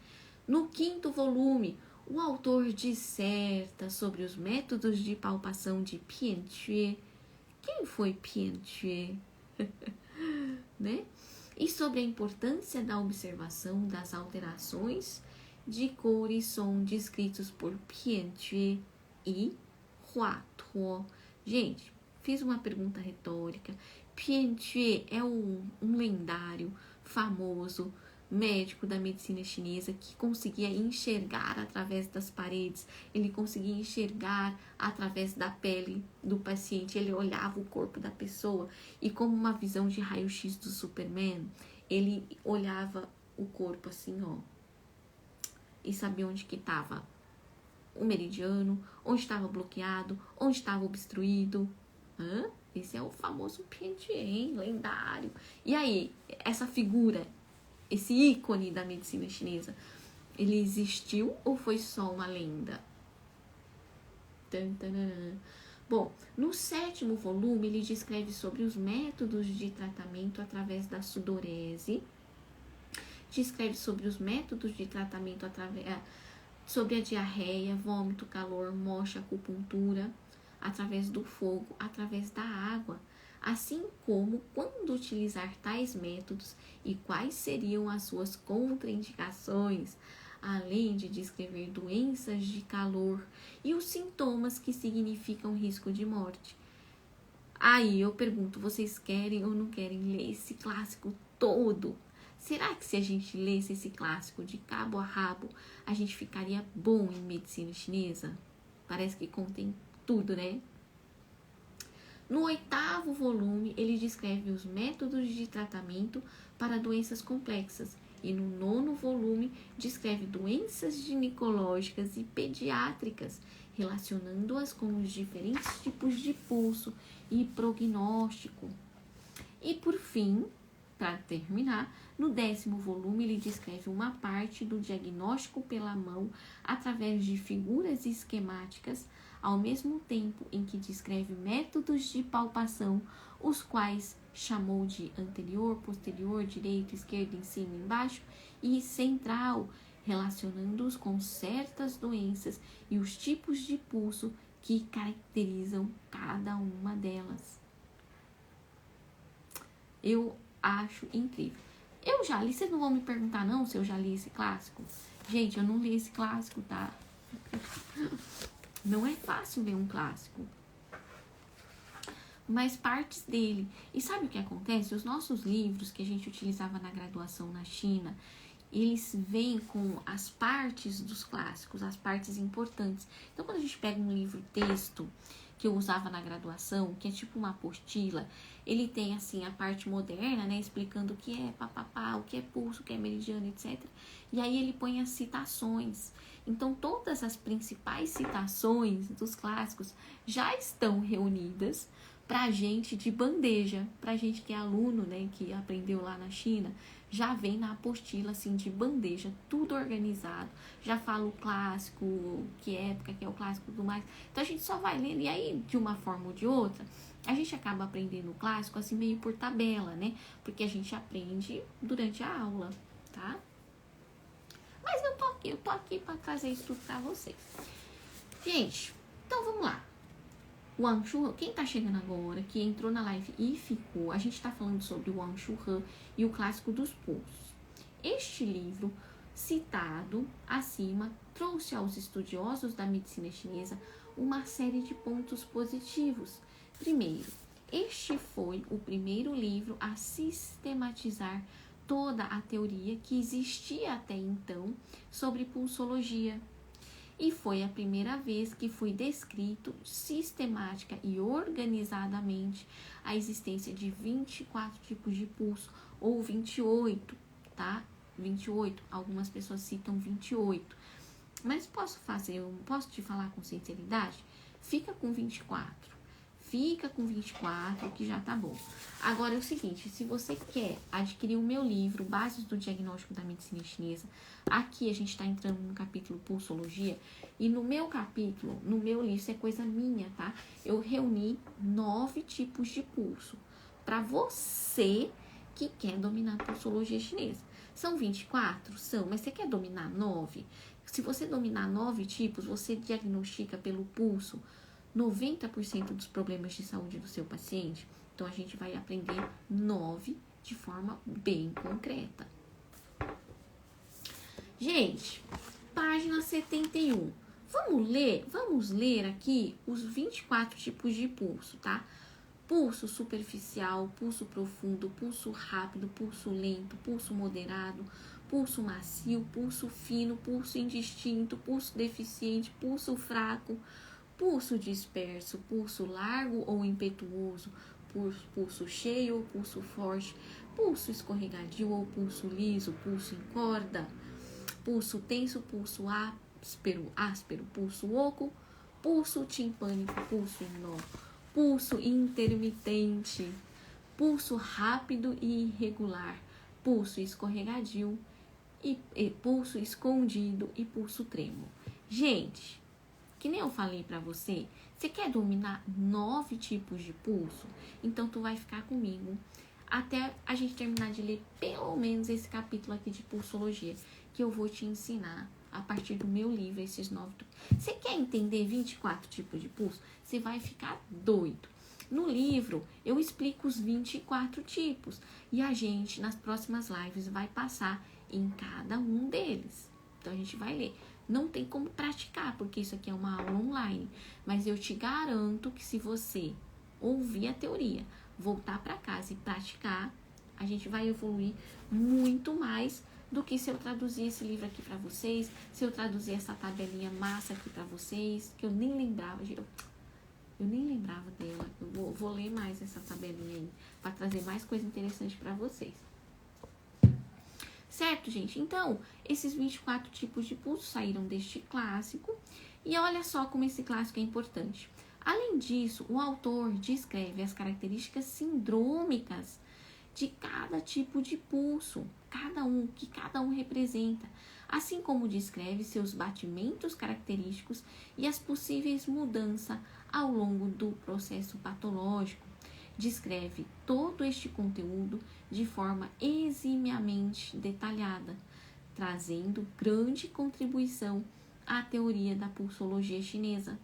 A: No quinto volume, o autor disserta sobre os métodos de palpação de Piaget. Quem foi Piaget? Né? E sobre a importância da observação das alterações de cor e som descritos por Piaget e Huatuo. Gente, fiz uma pergunta retórica. Piaget é um lendário, famoso médico da medicina chinesa que conseguia enxergar através das paredes, ele conseguia enxergar através da pele do paciente, ele olhava o corpo da pessoa e como uma visão de raio-x do Superman, ele olhava o corpo assim, ó, e sabia onde que estava o meridiano, onde estava bloqueado, onde estava obstruído. Esse é o famoso Piaget, hein? Lendário. E aí, essa figura, esse ícone da medicina chinesa, ele existiu ou foi só uma lenda? Bom, no sétimo volume ele descreve sobre os métodos de tratamento através da sudorese, descreve sobre os métodos de tratamento sobre a diarreia, vômito, calor, mocha, acupuntura, através do fogo, através da água, assim como quando utilizar tais métodos e quais seriam as suas contraindicações. além de descrever doenças de calor e os sintomas que significam risco de morte. Aí eu pergunto, vocês querem ou não querem ler esse clássico todo? Será que se a gente lesse esse clássico de cabo a rabo, a gente ficaria bom em medicina chinesa? Parece que contém tudo, né? No 8º volume, ele descreve os métodos de tratamento para doenças complexas. E no 9º volume, descreve doenças ginecológicas e pediátricas, relacionando-as com os diferentes tipos de pulso e prognóstico. E por fim, para terminar, no 10º volume ele descreve uma parte do diagnóstico pela mão através de figuras esquemáticas, ao mesmo tempo em que descreve métodos de palpação, os quais chamou de anterior, posterior, direito, esquerdo, em cima, embaixo e central, relacionando-os com certas doenças e os tipos de pulso que caracterizam cada uma delas. Eu acho incrível. Eu já li, vocês não vão me perguntar não se eu já li esse clássico? Gente, eu não li esse clássico, tá? Não é fácil ler um clássico. Mas partes dele. E sabe o que acontece? Os nossos livros que a gente utilizava na graduação na China, eles vêm com as partes dos clássicos, as partes importantes. Então, quando a gente pega um livro texto que eu usava na graduação, que é tipo uma apostila, ele tem assim a parte moderna, né, explicando o que é papapá, o que é pulso, o que é meridiano, etc. E aí ele põe as citações. Então, todas as principais citações dos clássicos já estão reunidas pra gente de bandeja, pra gente que é aluno, né, que aprendeu lá na China, já vem na apostila, assim, de bandeja, tudo organizado, já fala o clássico, que época que é o clássico e tudo mais. Então, a gente só vai lendo, e aí, de uma forma ou de outra, a gente acaba aprendendo o clássico, assim, meio por tabela, né, porque a gente aprende durante a aula, tá? Mas eu tô aqui pra trazer isso tudo pra vocês. Gente, então vamos lá. O Wang Shu, quem tá chegando agora, que entrou na live e ficou, a gente tá falando sobre o Wang Shu Han e o clássico dos pulsos. Este livro, citado acima, trouxe aos estudiosos da medicina chinesa uma série de pontos positivos. Primeiro, este foi o primeiro livro a sistematizar toda a teoria que existia até então sobre pulsologia. E foi a primeira vez que foi descrito sistemática e organizadamente a existência de 24 tipos de pulso, ou 28, tá? 28, algumas pessoas citam 28. Mas posso te falar com sinceridade? Fica com 24. Fica com 24, que já tá bom. Agora é o seguinte, se você quer adquirir o meu livro, Bases do Diagnóstico da Medicina Chinesa, aqui a gente tá entrando no capítulo Pulsologia, e no meu capítulo, no meu livro, isso é coisa minha, tá? Eu reuni 9 tipos de pulso, para você que quer dominar a pulsologia chinesa. São 24? São, mas você quer dominar 9? Se você dominar 9 tipos, você diagnostica pelo pulso 90% dos problemas de saúde do seu paciente. Então, a gente vai aprender 9 de forma bem concreta. Gente, página 71. Vamos ler aqui os 24 tipos de pulso, tá? Pulso superficial, pulso profundo, pulso rápido, pulso lento, pulso moderado, pulso macio, pulso fino, pulso indistinto, pulso deficiente, pulso fraco, pulso disperso, pulso largo ou impetuoso, pulso cheio ou pulso forte, pulso escorregadio ou pulso liso, pulso em corda, pulso tenso, pulso áspero, pulso oco, pulso timpânico, pulso em nó, pulso intermitente, pulso rápido e irregular, pulso escorregadio, e pulso escondido e pulso trêmulo. Gente, que nem eu falei pra você, você quer dominar 9 tipos de pulso? Então, tu vai ficar comigo até a gente terminar de ler pelo menos esse capítulo aqui de pulsologia, que eu vou te ensinar a partir do meu livro esses 9. Você quer entender 24 tipos de pulso? Você vai ficar doido. No livro, eu explico os 24 tipos e a gente, nas próximas lives, vai passar em cada um deles, Então a gente vai ler. Não tem como praticar, porque isso aqui é uma aula online. Mas eu te garanto que se você ouvir a teoria, voltar para casa e praticar, a gente vai evoluir muito mais do que se eu traduzir esse livro aqui para vocês, se eu traduzir essa tabelinha massa aqui para vocês, que eu nem lembrava, eu nem lembrava dela. Eu vou ler mais essa tabelinha aí, para trazer mais coisa interessante para vocês. Certo, gente? Então, esses 24 tipos de pulso saíram deste clássico. E olha só como esse clássico é importante. Além disso, o autor descreve as características sindrômicas de cada tipo de pulso, que cada um representa, assim como descreve seus batimentos característicos e as possíveis mudanças ao longo do processo patológico. Descreve todo este conteúdo de forma eximiamente detalhada, trazendo grande contribuição à teoria da pulsologia chinesa.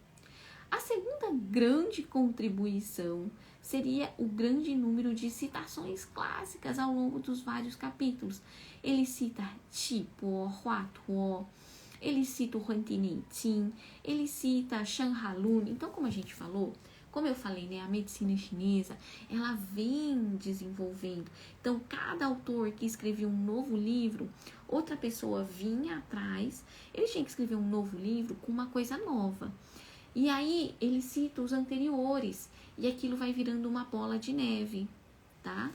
A: A segunda grande contribuição seria o grande número de citações clássicas ao longo dos vários capítulos. Ele cita Qi Po, Hua Tuo, ele cita o Huantini Qin, ele cita Shan Halun. Então, como a gente falou, como eu falei, né, a medicina chinesa, ela vem desenvolvendo. Então, cada autor que escrevia um novo livro, outra pessoa vinha atrás, ele tinha que escrever um novo livro com uma coisa nova. E aí, ele cita os anteriores, e aquilo vai virando uma bola de neve, tá?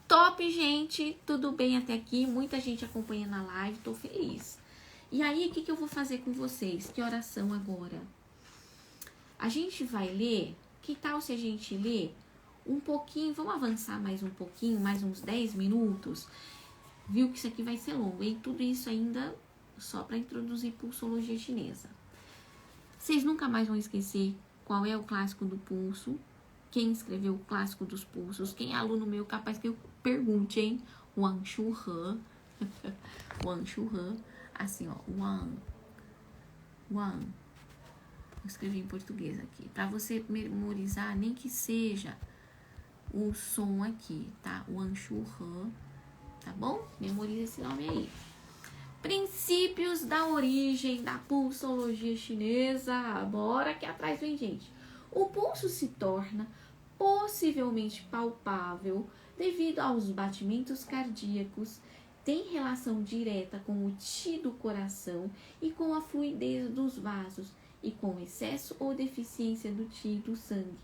A: Top, gente! Tudo bem até aqui? Muita gente acompanhando a live, tô feliz. E aí, o que eu vou fazer com vocês? Que oração agora? A gente vai ler, que tal se a gente lê um pouquinho, vamos avançar mais um pouquinho, mais uns 10 minutos? Viu que isso aqui vai ser longo, e tudo isso ainda só para introduzir pulsologia chinesa. Vocês nunca mais vão esquecer qual é o clássico do pulso, quem escreveu o clássico dos pulsos, quem é aluno meu, capaz que eu pergunte, hein? Wang Shuhe, Wang Shuhe, assim, ó, Wang, eu escrevi em português aqui, para você memorizar, nem que seja o som aqui, tá? Wang Shuhe, tá bom? Memoriza esse nome aí. Princípios da origem da pulsologia chinesa. Bora que atrás vem gente. O pulso se torna possivelmente palpável devido aos batimentos cardíacos, tem relação direta com o qi do coração e com a fluidez dos vasos e com excesso ou deficiência do qi do sangue.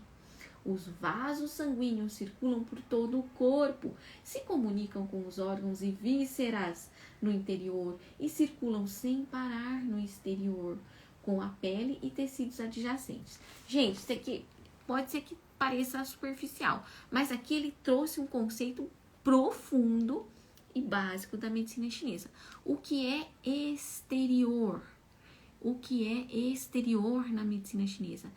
A: Os vasos sanguíneos circulam por todo o corpo, se comunicam com os órgãos e vísceras no interior e circulam sem parar no exterior, com a pele e tecidos adjacentes. Gente, isso aqui pode ser que pareça superficial, mas aqui ele trouxe um conceito profundo e básico da medicina chinesa. O que é exterior? O que é exterior na medicina chinesa?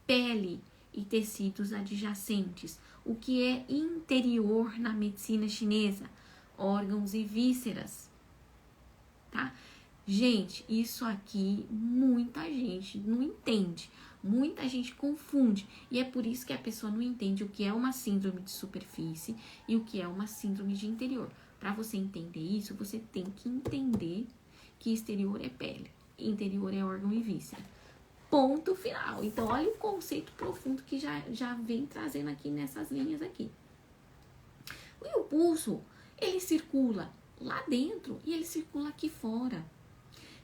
A: Pele e tecidos adjacentes. O que é interior na medicina chinesa? Órgãos e vísceras, tá? Gente, isso aqui muita gente não entende, muita gente confunde, e é por isso que a pessoa não entende o que é uma síndrome de superfície e o que é uma síndrome de interior. Para você entender isso, você tem que entender que exterior é pele, interior é órgão e víscera. Ponto final. Então, olha o conceito profundo que já vem trazendo aqui nessas linhas aqui. E o pulso, ele circula lá dentro e ele circula aqui fora.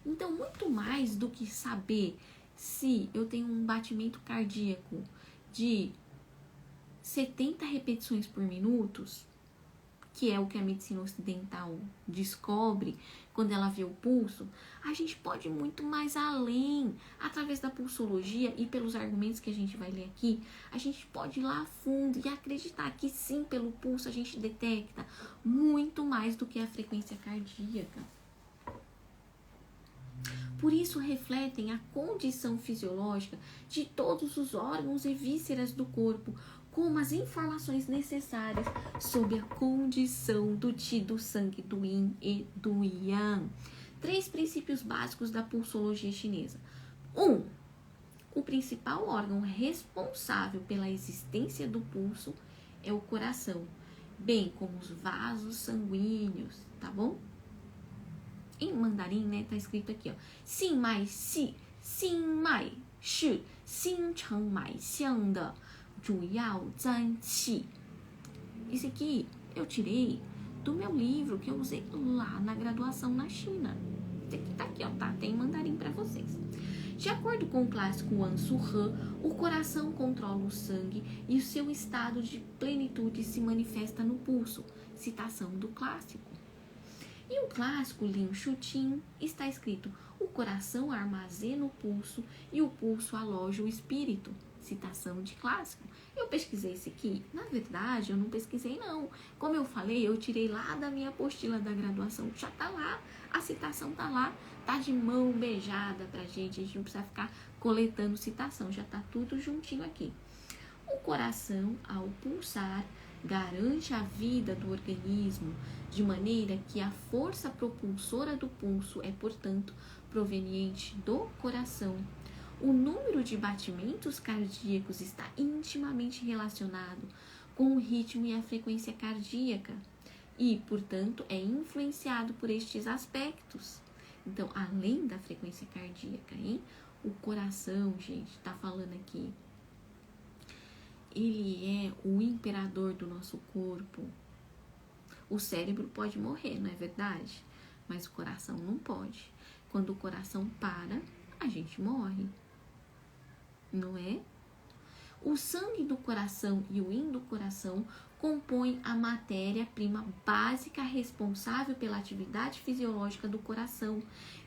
A: Então, muito mais do que saber se eu tenho um batimento cardíaco de 70 repetições por minuto, que é o que a medicina ocidental descobre quando ela vê o pulso, a gente pode ir muito mais além. Através da pulsologia e pelos argumentos que a gente vai ler aqui, a gente pode ir lá a fundo e acreditar que sim, pelo pulso a gente detecta muito mais do que a frequência cardíaca. Por isso refletem a condição fisiológica de todos os órgãos e vísceras do corpo, como as informações necessárias sobre a condição do qi, do sangue, do yin e do yang. 3 princípios básicos da pulsologia chinesa. 1. O principal órgão responsável pela existência do pulso é o coração, bem como os vasos sanguíneos, tá bom? Em mandarim, né, tá escrito aqui, ó. Xin mai xi, xin mai shi, xin cheng mai xiang de zhu yao zan qi. Isso aqui eu tirei do meu livro que eu usei lá na graduação na China. Esse aqui tá aqui, ó, tá? Tem mandarim para vocês. De acordo com o clássico Wan Su Han, o coração controla o sangue e o seu estado de plenitude se manifesta no pulso. Citação do clássico. E o clássico Lin Shu Tin está escrito: o coração armazena o pulso e o pulso aloja o espírito. Citação de clássico. Eu pesquisei isso aqui? Na verdade, eu não pesquisei não. Como eu falei, eu tirei lá da minha apostila da graduação. Já tá lá, a citação tá lá, tá de mão beijada pra gente. A gente não precisa ficar coletando citação, já tá tudo juntinho aqui. O coração, ao pulsar, garante a vida do organismo, de maneira que a força propulsora do pulso é, portanto, proveniente do coração. O número de batimentos cardíacos está intimamente relacionado com o ritmo e a frequência cardíaca e, portanto, é influenciado por estes aspectos. Então, além da frequência cardíaca, hein? O coração, gente, tá falando aqui, ele é o imperador do nosso corpo. O cérebro pode morrer, não é verdade? Mas o coração não pode. Quando o coração para, a gente morre. Não é? O sangue do coração e o yin do coração compõem a matéria-prima básica responsável pela atividade fisiológica do coração.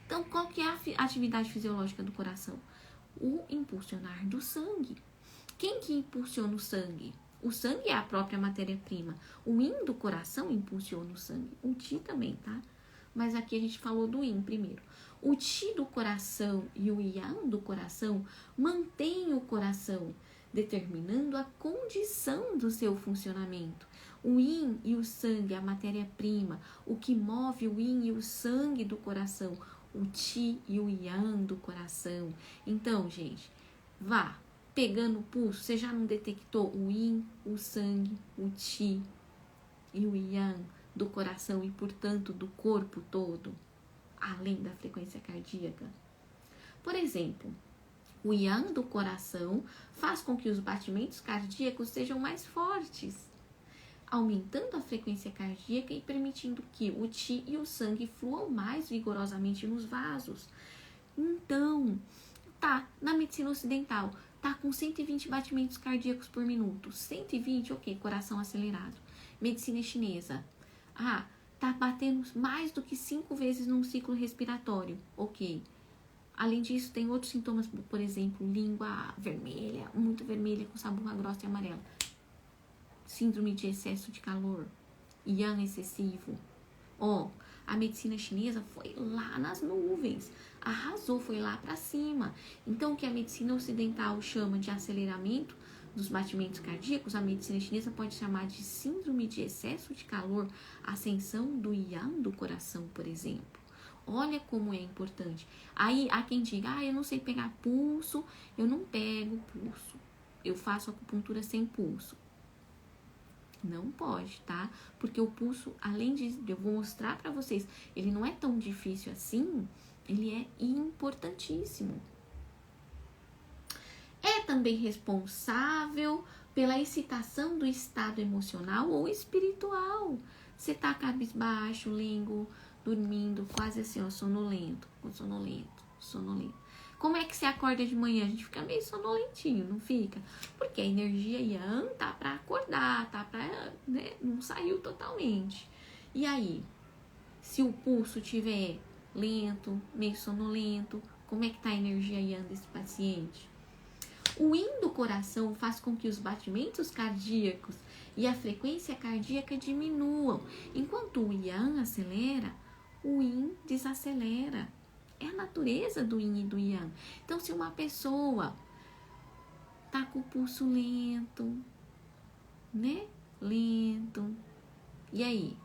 A: Então, qual que é a atividade fisiológica do coração? O impulsionar do sangue. Quem que impulsiona o sangue? O sangue é a própria matéria-prima. O yin do coração impulsiona o sangue. O qi também, tá? Mas aqui a gente falou do yin primeiro. O qi do coração e o yang do coração mantêm o coração, determinando a condição do seu funcionamento. O yin e o sangue, a matéria-prima, o que move o yin e o sangue do coração, o qi e o yang do coração. Então, gente, vá pegando o pulso. Você já não detectou o yin, o sangue, o qi e o yang do coração e, portanto, do corpo todo, além da frequência cardíaca? Por exemplo, o yang do coração faz com que os batimentos cardíacos sejam mais fortes, aumentando a frequência cardíaca e permitindo que o qi e o sangue fluam mais vigorosamente nos vasos. Então, tá, na medicina ocidental, tá com 120 batimentos cardíacos por minuto. 120, ok, coração acelerado. Medicina chinesa, tá batendo mais do que 5 vezes num ciclo respiratório, ok. Além disso, tem outros sintomas, por exemplo, língua vermelha, muito vermelha, com sabor grossa e amarela. Síndrome de excesso de calor, yang excessivo. A medicina chinesa foi lá nas nuvens, arrasou, foi lá para cima. Então, o que a medicina ocidental chama de aceleramento dos batimentos cardíacos, a medicina chinesa pode chamar de síndrome de excesso de calor, ascensão do yang do coração, por exemplo. Olha como é importante. Aí, há quem diga, eu não sei pegar pulso, eu não pego pulso, eu faço acupuntura sem pulso. Não pode, tá? Porque o pulso, além de, eu vou mostrar pra vocês, ele não é tão difícil assim, ele é importantíssimo. É também responsável pela excitação do estado emocional ou espiritual. Você tá cabisbaixo, lengo, dormindo, quase assim, ó, sonolento. Como é que você acorda de manhã? A gente fica meio sonolentinho, não fica? Porque a energia yang tá pra acordar, tá pra, né, não saiu totalmente. E aí, se o pulso tiver lento, meio sonolento, como é que tá a energia yang desse paciente? O yin do coração faz com que os batimentos cardíacos e a frequência cardíaca diminuam. Enquanto o yang acelera, o yin desacelera. É a natureza do yin e do yang. Então, se uma pessoa tá com o pulso lento, né? Lento. E aí?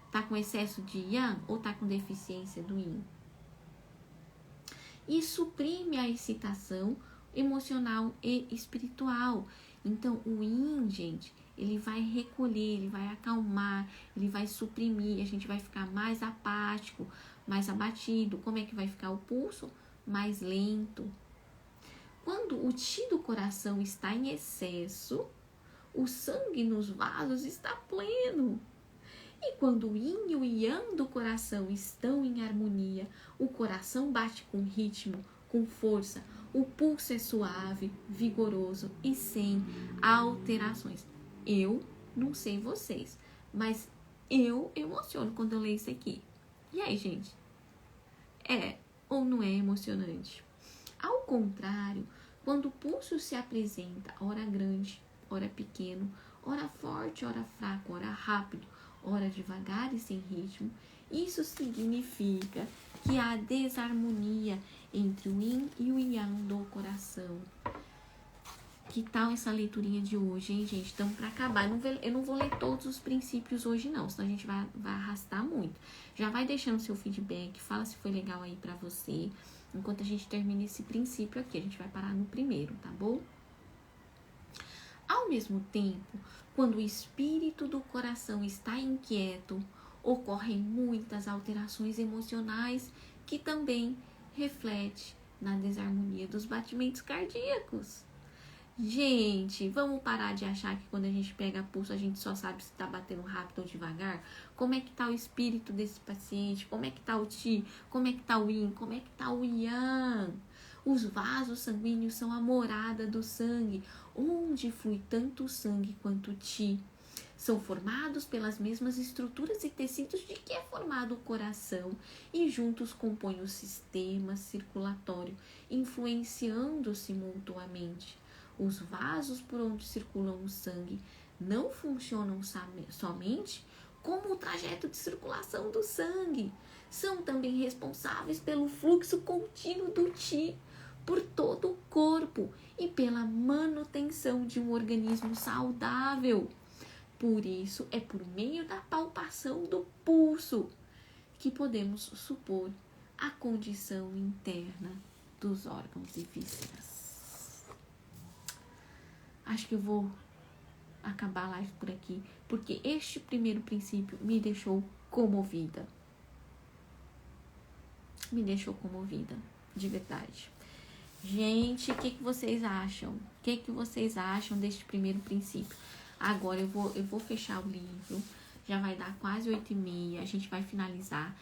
A: Tá com excesso de yang ou tá com deficiência do yin? E suprime a excitação emocional e espiritual. Então, o yin, gente, ele vai recolher, ele vai acalmar, ele vai suprimir, a gente vai ficar mais apático, mais abatido. Como é que vai ficar o pulso? Mais lento. Quando o Qi do coração está em excesso, o sangue nos vasos está pleno. E quando o Yin e o Yang do coração estão em harmonia, o coração bate com ritmo, com força, o pulso é suave, vigoroso e sem alterações. Eu não sei vocês, mas eu emociono quando eu leio isso aqui. E aí, gente? É ou não é emocionante? Ao contrário, quando o pulso se apresenta, ora grande, ora pequeno, ora forte, ora fraco, ora rápido, ora devagar e sem ritmo, isso significa que há desarmonia entre o Yin e o Yang do coração. Que tal essa leiturinha de hoje, hein, gente? Então, para acabar, eu não vou ler todos os princípios hoje, não, senão a gente vai arrastar muito. Já vai deixando seu feedback, fala se foi legal aí para você. Enquanto a gente termina esse princípio aqui, a gente vai parar no primeiro, tá bom? Ao mesmo tempo, quando o espírito do coração está inquieto, ocorrem muitas alterações emocionais que também refletem na desarmonia dos batimentos cardíacos. Gente, vamos parar de achar que quando a gente pega pulso a gente só sabe se tá batendo rápido ou devagar? Como é que tá o espírito desse paciente? Como é que tá o Qi? Como é que tá o Yin? Como é que tá o Yang? Os vasos sanguíneos são a morada do sangue, onde flui tanto o sangue quanto o Qi. São formados pelas mesmas estruturas e tecidos de que é formado o coração e juntos compõem o sistema circulatório, influenciando-se mutuamente. Os vasos por onde circulam o sangue não funcionam somente como o trajeto de circulação do sangue, são também responsáveis pelo fluxo contínuo do Qi por todo o corpo e pela manutenção de um organismo saudável. Por isso, é por meio da palpação do pulso que podemos supor a condição interna dos órgãos e vísceras. Acho que eu vou acabar a live por aqui, porque este primeiro princípio me deixou comovida. Me deixou comovida, de verdade. Gente, o que vocês acham? O que vocês acham deste primeiro princípio? Agora eu vou fechar o livro, já vai dar quase 8h30, a gente vai finalizar.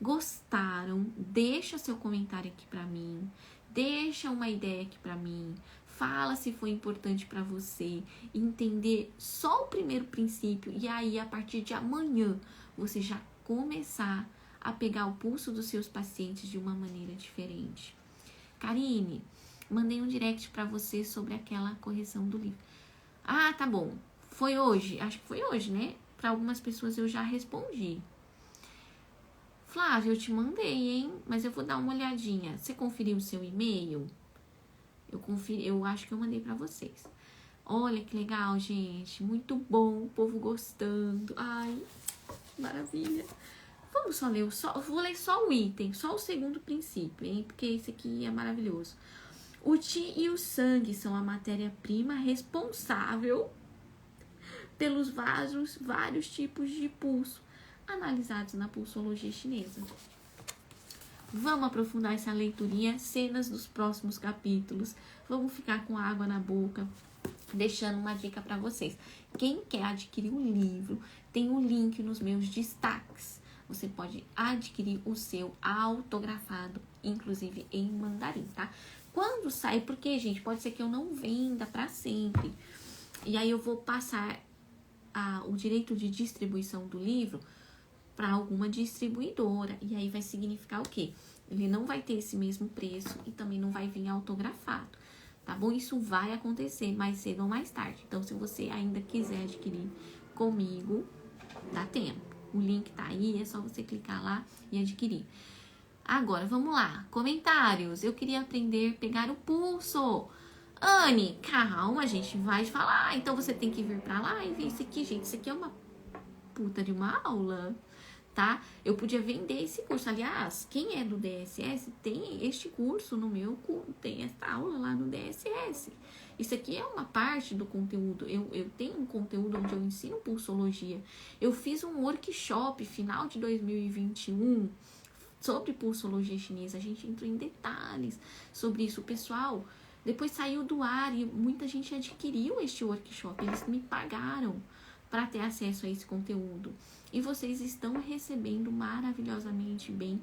A: Gostaram? Deixa seu comentário aqui pra mim, deixa uma ideia aqui pra mim. Fala se foi importante para você entender só o primeiro princípio e aí a partir de amanhã você já começar a pegar o pulso dos seus pacientes de uma maneira diferente. Karine, mandei um direct para você sobre aquela correção do livro. Ah, tá bom. Foi hoje? Acho que foi hoje, né? Para algumas pessoas eu já respondi. Flávia, eu te mandei, hein? Mas eu vou dar uma olhadinha. Você conferiu o seu e-mail? Eu acho que eu mandei pra vocês. Olha que legal, gente. Muito bom, o povo gostando. Ai, maravilha. Vamos só ler eu vou ler só o item, só o segundo princípio, hein? Porque esse aqui é maravilhoso. O Qi e o sangue são a matéria-prima responsável pelos vários tipos de pulso, analisados na pulsologia chinesa. Vamos aprofundar essa leiturinha, cenas dos próximos capítulos. Vamos ficar com água na boca, deixando uma dica para vocês. Quem quer adquirir o livro, tem um link nos meus destaques. Você pode adquirir o seu autografado, inclusive em mandarim, tá? Quando sai, porque, gente, pode ser que eu não venda para sempre. E aí eu vou passar o direito de distribuição do livro para alguma distribuidora. E aí vai significar o quê? Ele não vai ter esse mesmo preço e também não vai vir autografado, tá bom? Isso vai acontecer mais cedo ou mais tarde. Então, se você ainda quiser adquirir comigo, dá tempo. O link tá aí, é só você clicar lá e adquirir. Agora, vamos lá. Comentários. Eu queria aprender a pegar o pulso. Anne, calma, a gente vai falar. Então, você tem que vir pra lá e ver isso aqui, gente. Isso aqui é uma puta de uma aula, tá? Eu podia vender esse curso. Aliás, quem é do DSS tem este curso no meu curso, tem essa aula lá no DSS. Isso aqui é uma parte do conteúdo. Eu tenho um conteúdo onde eu ensino pulsologia. Eu fiz um workshop final de 2021 sobre pulsologia chinesa. A gente entrou em detalhes sobre isso. O pessoal depois saiu do ar e muita gente adquiriu este workshop. Eles me pagaram para ter acesso a esse conteúdo. E vocês estão recebendo maravilhosamente bem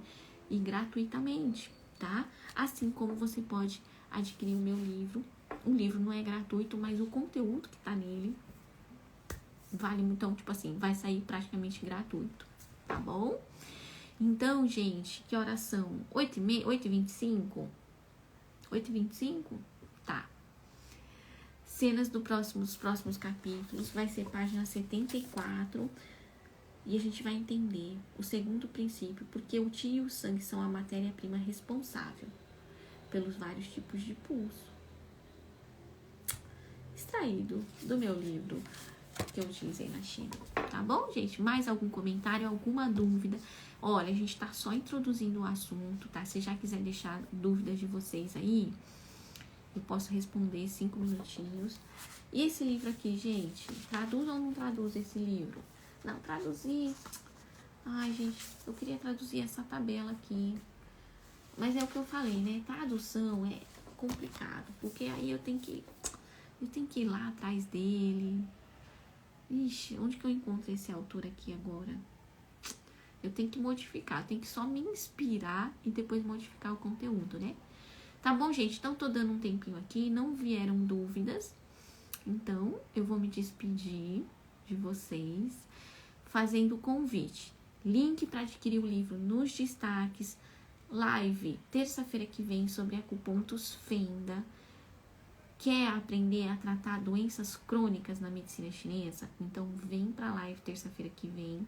A: e gratuitamente, tá? Assim como você pode adquirir o meu livro. O livro não é gratuito, mas o conteúdo que tá nele vale, então, tipo assim, vai sair praticamente gratuito, tá bom? Então, gente, que horas são? 8h25? 8h25? Tá. Cenas dos próximos capítulos, vai ser página 74. E a gente vai entender o segundo princípio, porque o Qi e o Sangue são a matéria-prima responsável pelos vários tipos de pulso. Extraído do meu livro que eu utilizei na China. Tá bom, gente? Mais algum comentário, alguma dúvida? Olha, a gente tá só introduzindo o assunto, tá? Se já quiser deixar dúvidas de vocês aí, eu posso responder 5 minutinhos. E esse livro aqui, gente, traduz ou não traduz esse livro? Não, traduzir. Ai, gente, eu queria traduzir essa tabela aqui. Mas é o que eu falei, né? Tradução é complicado, porque aí eu tenho que ir lá atrás dele. Ixi, onde que eu encontro esse autor aqui agora? Eu tenho que modificar, eu tenho que só me inspirar e depois modificar o conteúdo, né? Tá bom, gente? Então, tô dando um tempinho aqui, não vieram dúvidas. Então, eu vou me despedir de vocês fazendo o convite. Link para adquirir o livro nos destaques. Live, terça-feira que vem, sobre acupontos Fenda. Quer aprender a tratar doenças crônicas na medicina chinesa? Então, vem pra live terça-feira que vem.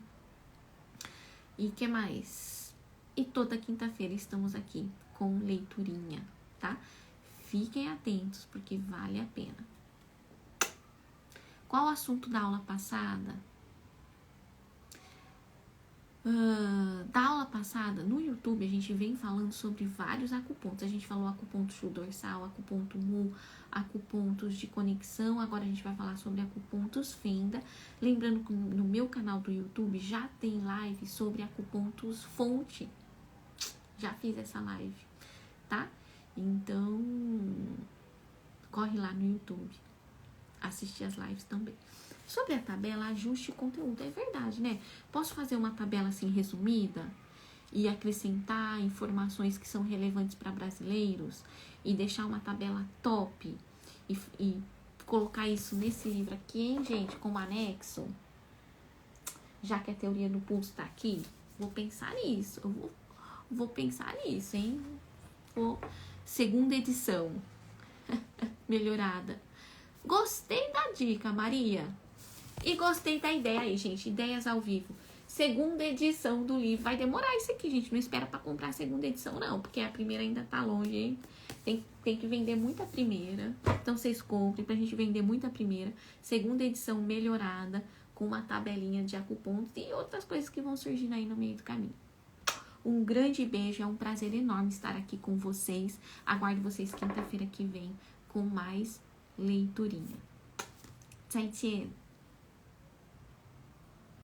A: E que mais? E toda quinta-feira estamos aqui com leiturinha, tá? Fiquem atentos, porque vale a pena. Qual o assunto da aula passada? Da aula passada, no YouTube, a gente vem falando sobre vários acupontos. A gente falou acuponto Shu dorsal, acuponto Mu, acupontos de conexão. Agora a gente vai falar sobre acupontos Fenda. Lembrando que no meu canal do YouTube já tem live sobre acupontos fonte. Já fiz essa live, tá? Então, corre lá no YouTube. Assistir as lives também. Sobre a tabela, ajuste o conteúdo. É verdade, né? Posso fazer uma tabela assim resumida e acrescentar informações que são relevantes para brasileiros e deixar uma tabela top e colocar isso nesse livro aqui, hein, gente, como anexo? Já que a teoria do pulso tá aqui, vou pensar nisso. Eu vou pensar nisso, hein? Segunda edição. Melhorada. Gostei da dica, Maria. E gostei da ideia aí, gente. Ideias ao vivo. Segunda edição do livro. Vai demorar isso aqui, gente. Não espera pra comprar a segunda edição, não. Porque a primeira ainda tá longe, hein? Tem que vender muita primeira. Então, vocês comprem pra gente vender muita primeira. Segunda edição melhorada. Com uma tabelinha de acupontos. E outras coisas que vão surgindo aí no meio do caminho. Um grande beijo. É um prazer enorme estar aqui com vocês. Aguardo vocês quinta-feira que vem com mais leiturinha. Tchau, tchau.